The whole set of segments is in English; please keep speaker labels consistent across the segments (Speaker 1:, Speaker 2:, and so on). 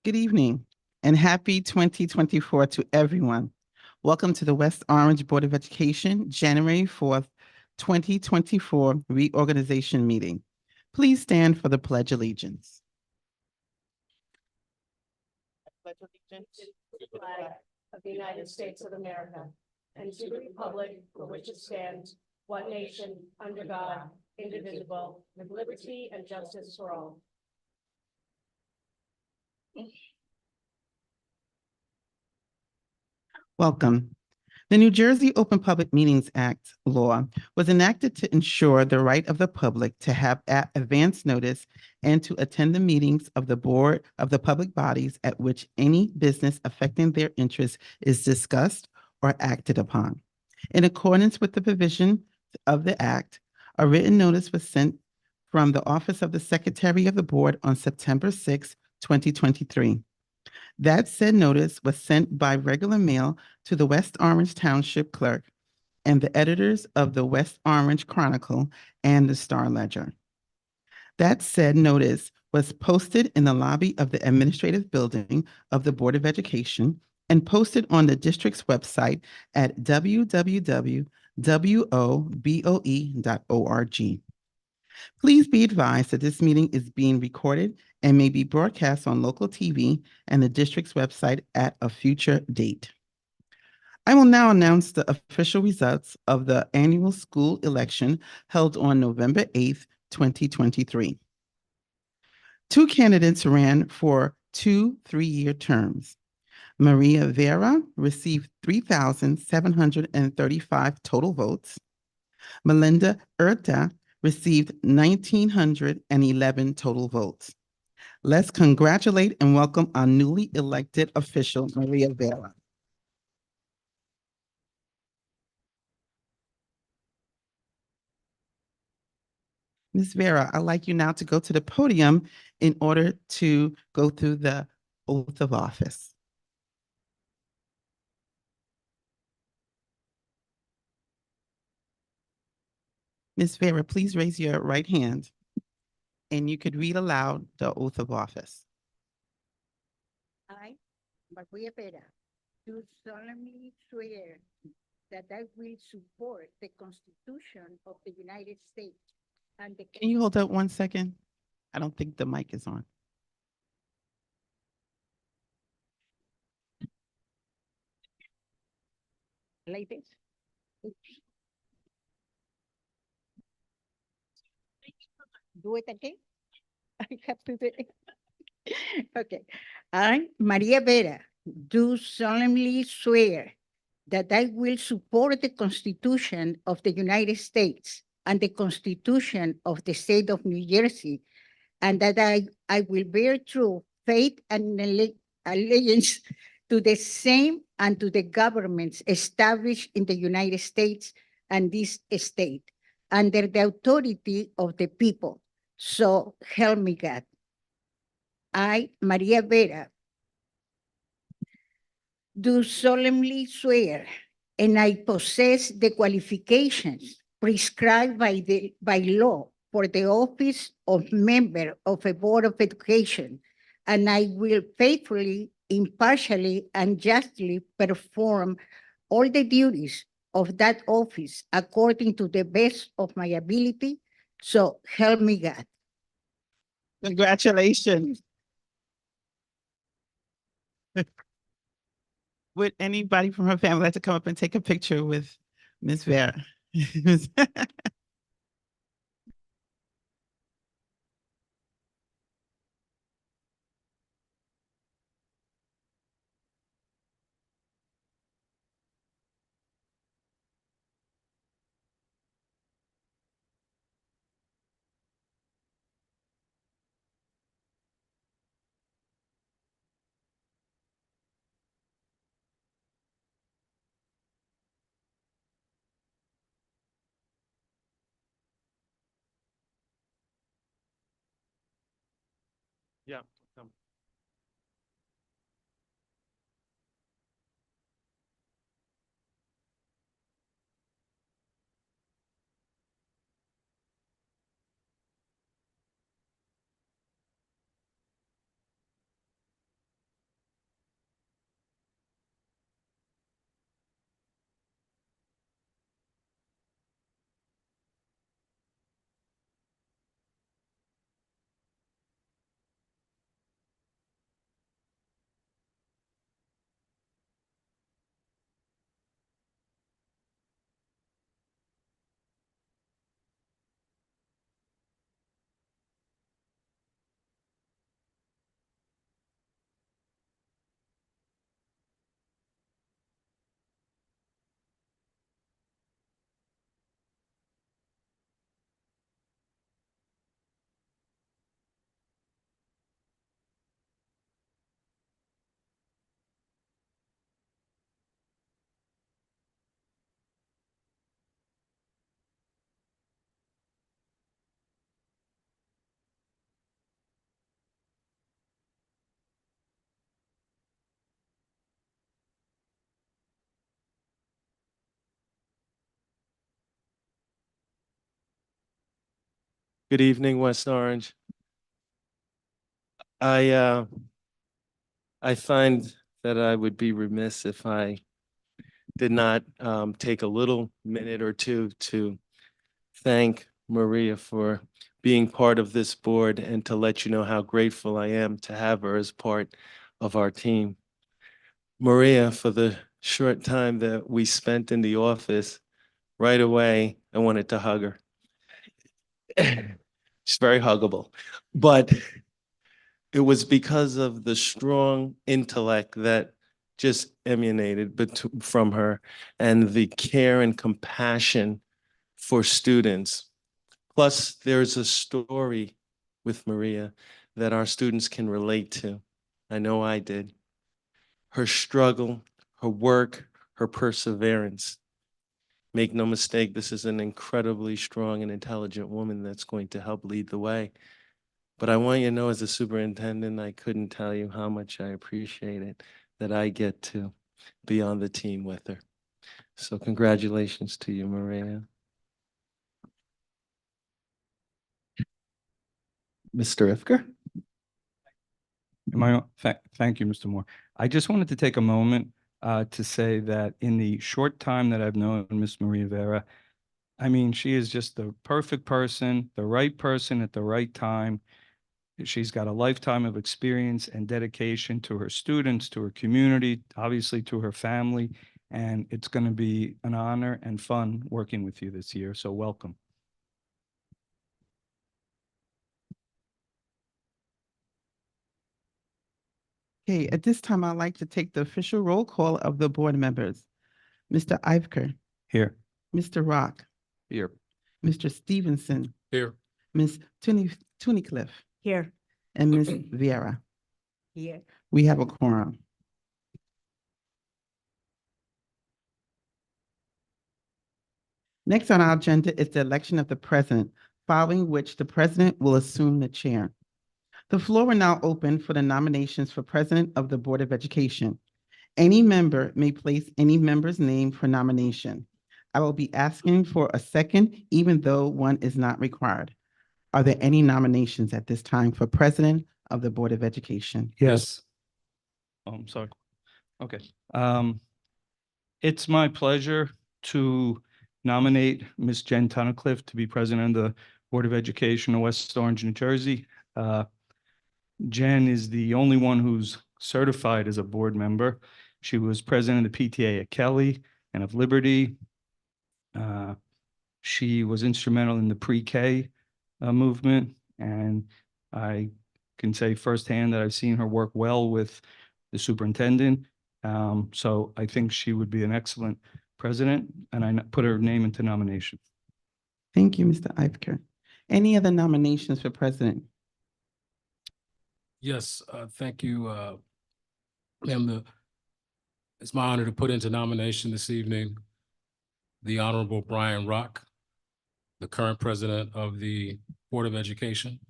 Speaker 1: Good evening and happy 2024 to everyone. Welcome to the West Orange Board of Education, January 4th, 2024 reorganization meeting. Please stand for the Pledge of Allegiance.
Speaker 2: Pledge allegiance to the flag of the United States of America and to the republic for which it stands, one nation, under God, indivisible, with liberty and justice for all.
Speaker 1: Welcome. The New Jersey Open Public Meetings Act law was enacted to ensure the right of the public to have advance notice and to attend the meetings of the board of the public bodies at which any business affecting their interests is discussed or acted upon. In accordance with the provision of the act, a written notice was sent from the Office of the Secretary of the Board on September 6, 2023. That said notice was sent by regular mail to the West Orange Township Clerk and the editors of the West Orange Chronicle and the Star Ledger. That said notice was posted in the lobby of the administrative building of the Board of Education and posted on the district's website at www.woboe.org. Please be advised that this meeting is being recorded and may be broadcast on local TV and the district's website at a future date. I will now announce the official results of the annual school election held on November 8th, 2023. Two candidates ran for 2 3-year terms. Maria Vera received 3,735 total votes. Melinda Erta received 1,911 total votes. Let's congratulate and welcome our newly elected official, Maria Vera. Ms. Vera, I'd like you now to go to the podium in order to go through the oath of office. Ms. Vera, please raise your right hand and you could read aloud the oath of office.
Speaker 3: I, Maria Vera, do solemnly swear that I will support the Constitution of the United States and the.
Speaker 1: Can you hold up 1 second? I don't think the mic is on.
Speaker 3: Like this? Do it again? I have to do it. Okay. I, Maria Vera, do solemnly swear that I will support the Constitution of the United States and the Constitution of the State of New Jersey, and that I will bear true faith and allegiance to the same and to the governments established in the United States and this state, under the authority of the people. So help me God. I, Maria Vera, do solemnly swear, and I possess the qualifications prescribed by law for the office of member of a board of education, and I will faithfully, impartially, and justly perform all the duties of that office according to the best of my ability. So help me God.
Speaker 1: Congratulations. Would anybody from her family like to come up and take a picture with Ms. Vera? Yeah.
Speaker 4: Good evening, West Orange. I find that I would be remiss if I did not take a little minute or two to thank Maria for being part of this board and to let you know how grateful I am to have her as part of our team. Maria, for the short time that we spent in the office, right away, I wanted to hug her. She's very huggable, but it was because of the strong intellect that just emanated from her and the care and compassion for students. Plus, there's a story with Maria that our students can relate to. I know I did. Her struggle, her work, her perseverance. Make no mistake, this is an incredibly strong and intelligent woman that's going to help lead the way. But I want you to know, as a superintendent, I couldn't tell you how much I appreciate it that I get to be on the team with her. So congratulations to you, Maria. Mr. Ifker?
Speaker 5: Thank you, Mr. Moore. I just wanted to take a moment to say that in the short time that I've known Miss Maria Vera, I mean, she is just the perfect person, the right person at the right time. She's got a lifetime of experience and dedication to her students, to her community, obviously to her family, and it's going to be an honor and fun working with you this year. So welcome.
Speaker 1: Okay, at this time, I'd like to take the official roll call of the board members. Mr. Ivker,
Speaker 5: Here.
Speaker 1: Mr. Rock,
Speaker 5: Here.
Speaker 1: Mr. Stevenson,
Speaker 5: Here.
Speaker 1: Ms. Tunicliff,
Speaker 3: Here.
Speaker 1: and Ms. Vieira.
Speaker 3: Here.
Speaker 1: We have a quorum. Next on our agenda is the election of the president, following which the president will assume the chair. The floor is now open for the nominations for president of the Board of Education. Any member may place any member's name for nomination. I will be asking for a second, even though one is not required. Are there any nominations at this time for president of the Board of Education?
Speaker 5: Yes. Oh, I'm sorry. Okay. It's my pleasure to nominate Ms. Jen Tunnicliffe to be president of the Board of Education of West Orange, New Jersey. Jen is the only one who's certified as a board member. She was president of the PTA at Kelly and of Liberty. She was instrumental in the pre-K movement, and I can say firsthand that I've seen her work well with the superintendent. So I think she would be an excellent president, and I put her name into nomination.
Speaker 1: Thank you, Mr. Ivker. Any other nominations for president?
Speaker 6: Yes, thank you, ma'am. It's my honor to put into nomination this evening the Honorable Brian Rock, the current president of the Board of Education.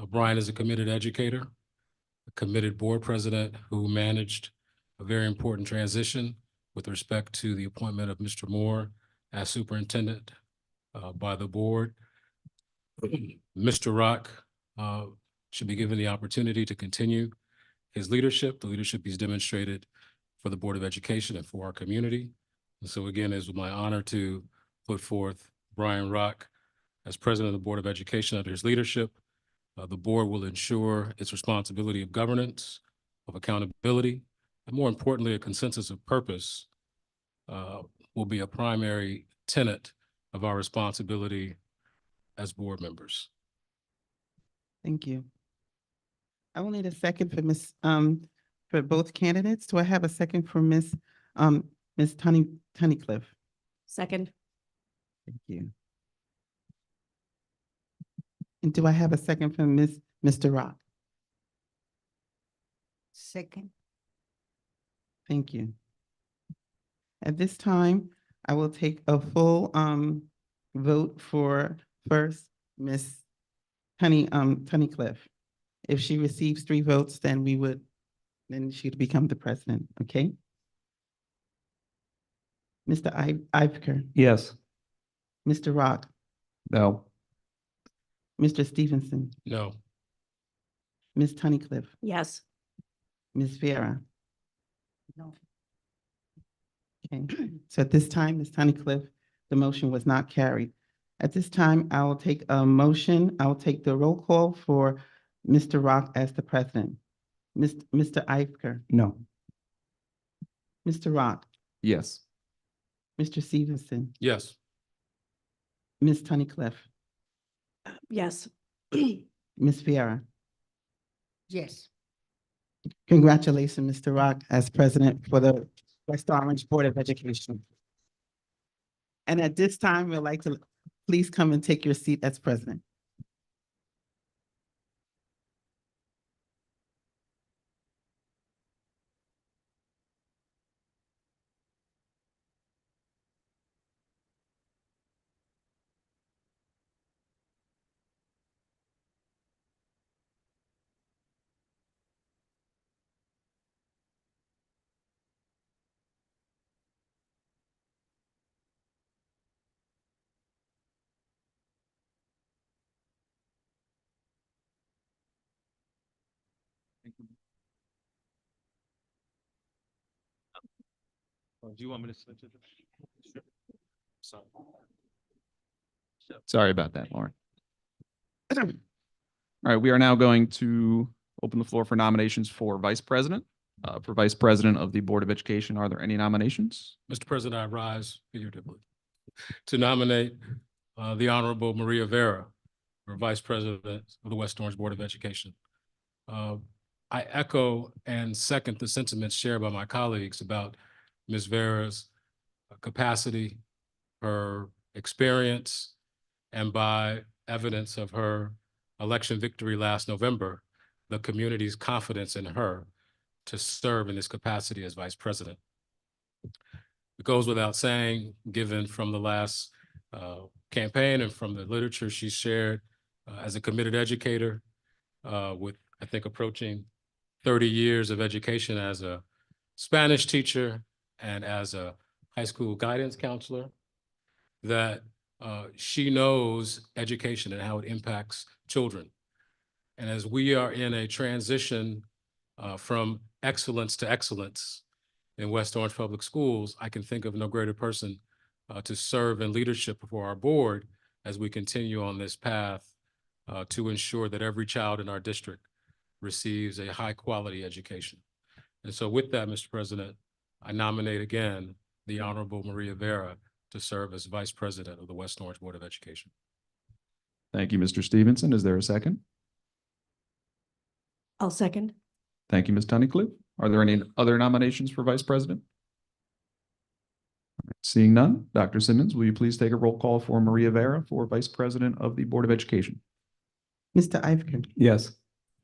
Speaker 6: Brian is a committed educator, a committed board president who managed a very important transition with respect to the appointment of Mr. Moore as superintendent by the board. Mr. Rock should be given the opportunity to continue his leadership, the leadership he's demonstrated for the Board of Education and for our community. And so again, it's my honor to put forth Brian Rock as president of the Board of Education. Under his leadership, the board will ensure its responsibility of governance, of accountability, and more importantly, a consensus of purpose will be a primary tenet of our responsibility as board members.
Speaker 1: Thank you. I will need a second for both candidates. Do I have a second for Ms. Tunnicliffe?
Speaker 2: Second.
Speaker 1: Thank you. And do I have a second for Mr. Rock?
Speaker 3: Second.
Speaker 1: Thank you. At this time, I will take a full vote for first Ms. Tunnicliffe. If she receives 3 votes, then she'd become the president, okay? Mr. Ivker,
Speaker 5: Yes.
Speaker 1: Mr. Rock,
Speaker 5: No.
Speaker 1: Mr. Stevenson,
Speaker 6: No.
Speaker 1: Ms. Tunnicliff,
Speaker 2: Yes.
Speaker 1: Ms. Vera.
Speaker 3: No.
Speaker 1: Okay, so at this time, Ms. Tunnicliff, the motion was not carried. At this time, I will take a motion, I will take the roll call for Mr. Rock as the president. Mr. Iker,
Speaker 5: No.
Speaker 1: Mr. Rock,
Speaker 7: Yes.
Speaker 1: Mr. Stevenson,
Speaker 6: Yes.
Speaker 1: Ms. Tunnicliff,
Speaker 2: Yes.
Speaker 1: Ms. Viera.
Speaker 3: Yes.
Speaker 1: Congratulations, Mr. Rock, as president for the West Orange Board of Education. And at this time, we'd like to please come and take your seat as president.
Speaker 4: Do you want me to switch it? Sorry.
Speaker 7: Sorry about that, Lauren. All right, we are now going to open the floor for nominations for vice president. For vice president of the Board of Education, are there any nominations?
Speaker 6: Mr. President, I rise figuratively to nominate the Honorable Maria Vera for Vice President of the West Orange Board of Education. I echo and second the sentiments shared by my colleagues about Ms. Vera's capacity, her experience, and by evidence of her election victory last November, the community's confidence in her to serve in this capacity as vice president. It goes without saying, given from the last campaign and from the literature she shared as a committed educator with, I think, approaching 30 years of education as a Spanish teacher and as a high school guidance counselor, that she knows education and how it impacts children. And as we are in a transition from excellence to excellence in West Orange Public Schools, I can think of no greater person to serve in leadership for our board as we continue on this path to ensure that every child in our district receives a high quality education. And so with that, Mr. President, I nominate again the Honorable Maria Vera to serve as Vice President of the West Orange Board of Education.
Speaker 7: Thank you, Mr. Stevenson. Is there a second?
Speaker 2: I'll second.
Speaker 7: Thank you, Ms. Tunnicliff. Are there any other nominations for vice president? Seeing none, Dr. Simmons, will you please take a roll call for Maria Vera for vice president of the Board of Education?
Speaker 1: Mr. Iker,
Speaker 5: Yes.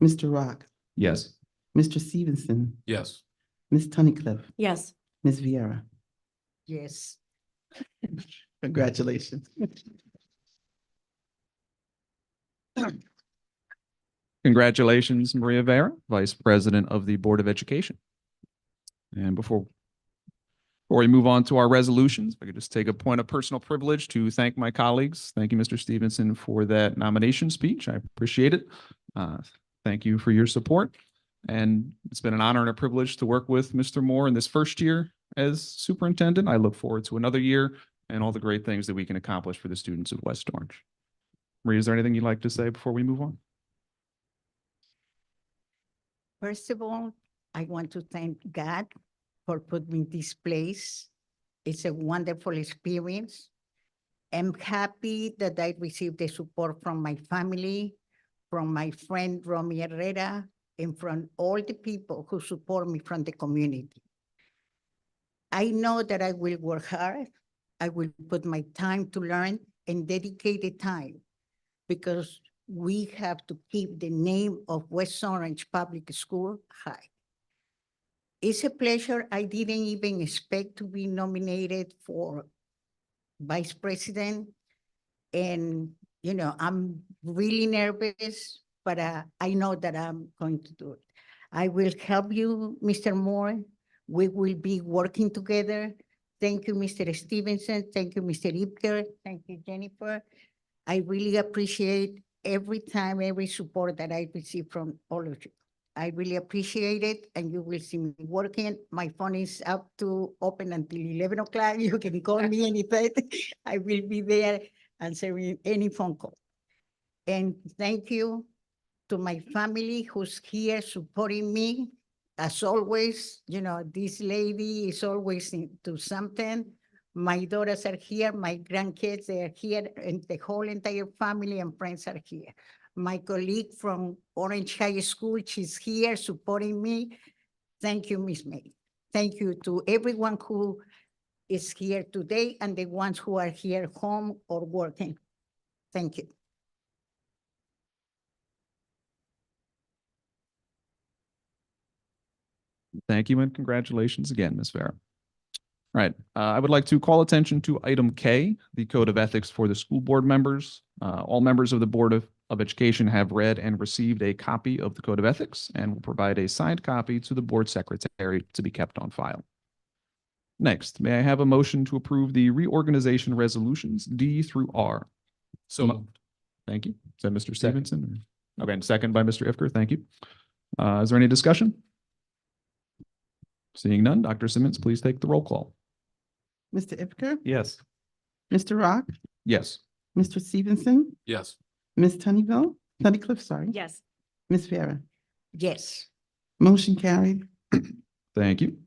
Speaker 1: Mr. Rock,
Speaker 7: Yes.
Speaker 1: Mr. Stevenson,
Speaker 6: Yes.
Speaker 1: Ms. Tunnicliff,
Speaker 2: Yes.
Speaker 1: Ms. Viera.
Speaker 3: Yes.
Speaker 1: Congratulations.
Speaker 7: Congratulations, Maria Vera, Vice President of the Board of Education. And before we move on to our resolutions, if I could just take a point of personal privilege to thank my colleagues. Thank you, Mr. Stevenson, for that nomination speech. I appreciate it. Thank you for your support. And it's been an honor and a privilege to work with Mr. Moore in this first year as superintendent. I look forward to another year and all the great things that we can accomplish for the students of West Orange. Maria, is there anything you'd like to say before we move on?
Speaker 3: First of all, I want to thank God for putting me in this place. It's a wonderful experience. I'm happy that I received the support from my family, from my friend Romy Herrera, and from all the people who support me from the community. I know that I will work hard. I will put my time to learn and dedicate the time because we have to keep the name of West Orange Public School high. It's a pleasure. I didn't even expect to be nominated for vice president. And, you know, I'm really nervous, but I know that I'm going to do it. I will help you, Mr. Moore. We will be working together. Thank you, Mr. Stevenson. Thank you, Mr. Ipker. Thank you, Jennifer. I really appreciate every time, every support that I receive from all of you. I really appreciate it, and you will see me working. My phone is up to open until 11 o'clock. You can call me anytime. I will be there answering any phone call. And thank you to my family who's here supporting me. As always, this lady is always into something. My daughters are here, my grandkids, they are here, and the whole entire family and friends are here. My colleague from Orange High School, she's here supporting me. Thank you, Miss May. Thank you to everyone who is here today and the ones who are here home or working. Thank you.
Speaker 7: Thank you and congratulations again, Ms. Vera. All right, I would like to call attention to item K, the Code of Ethics for the school board members. All members of the Board of Education have read and received a copy of the Code of Ethics and will provide a signed copy to the board secretary to be kept on file. Next, may I have a motion to approve the reorganization resolutions D through R?
Speaker 6: So moved.
Speaker 7: Thank you. Is that Mr. Stevenson? Okay, and second by Mr. Ifker. Thank you. Is there any discussion? Seeing none, Dr. Simmons, please take the roll call.
Speaker 1: Mr. Ipker,
Speaker 5: Yes.
Speaker 1: Mr. Rock,
Speaker 7: Yes.
Speaker 1: Mr. Stevenson,
Speaker 6: Yes.
Speaker 1: Ms. Tunnicliffe, sorry,
Speaker 2: Yes.
Speaker 1: Ms. Vera.
Speaker 3: Yes.
Speaker 1: Motion carried.
Speaker 7: Thank you.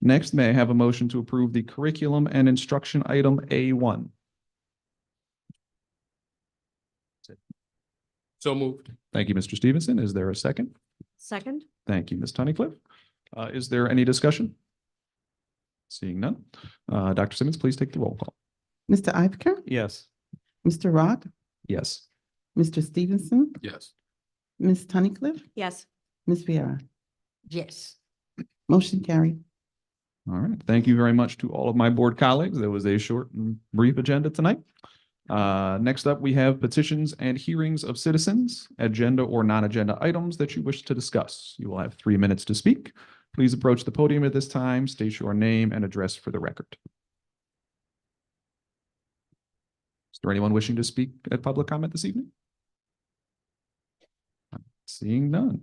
Speaker 7: Next, may I have a motion to approve the curriculum and instruction item A1?
Speaker 6: So moved.
Speaker 7: Thank you, Mr. Stevenson. Is there a second?
Speaker 2: Second?
Speaker 7: Thank you, Ms. Tunnicliffe. Is there any discussion? Seeing none. Dr. Simmons, please take the roll call.
Speaker 1: Mr. Ipker,
Speaker 5: Yes.
Speaker 1: Mr. Rock,
Speaker 7: Yes.
Speaker 1: Mr. Stevenson,
Speaker 6: Yes.
Speaker 1: Ms. Tunnicliffe,
Speaker 2: Yes.
Speaker 1: Ms. Vera.
Speaker 3: Yes.
Speaker 1: Motion carried.
Speaker 7: All right. Thank you very much to all of my board colleagues. There was a short and brief agenda tonight. Next up, we have petitions and hearings of citizens, agenda or non-agenda items that you wish to discuss. You will have 3 minutes to speak. Please approach the podium at this time, state your name and address for the record. Is there anyone wishing to speak at public comment this evening? Seeing none.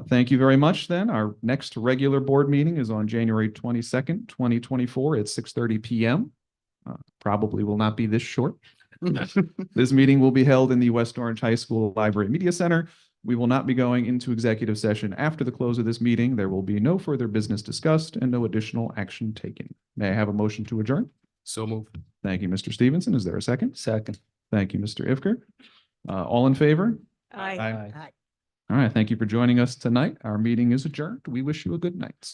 Speaker 7: Thank you very much then. Our next regular board meeting is on January 22nd, 2024 at 6:30 p.m. Probably will not be this short. This meeting will be held in the West Orange High School Library Media Center. We will not be going into executive session after the close of this meeting. There will be no further business discussed and no additional action taken. May I have a motion to adjourn?
Speaker 6: So moved.
Speaker 7: Thank you, Mr. Stevenson. Is there a second?
Speaker 5: Second.
Speaker 7: Thank you, Mr. Ifker. All in favor?
Speaker 2: Aye.
Speaker 3: Aye.
Speaker 7: All right. Thank you for joining us tonight. Our meeting is adjourned. We wish you a good night.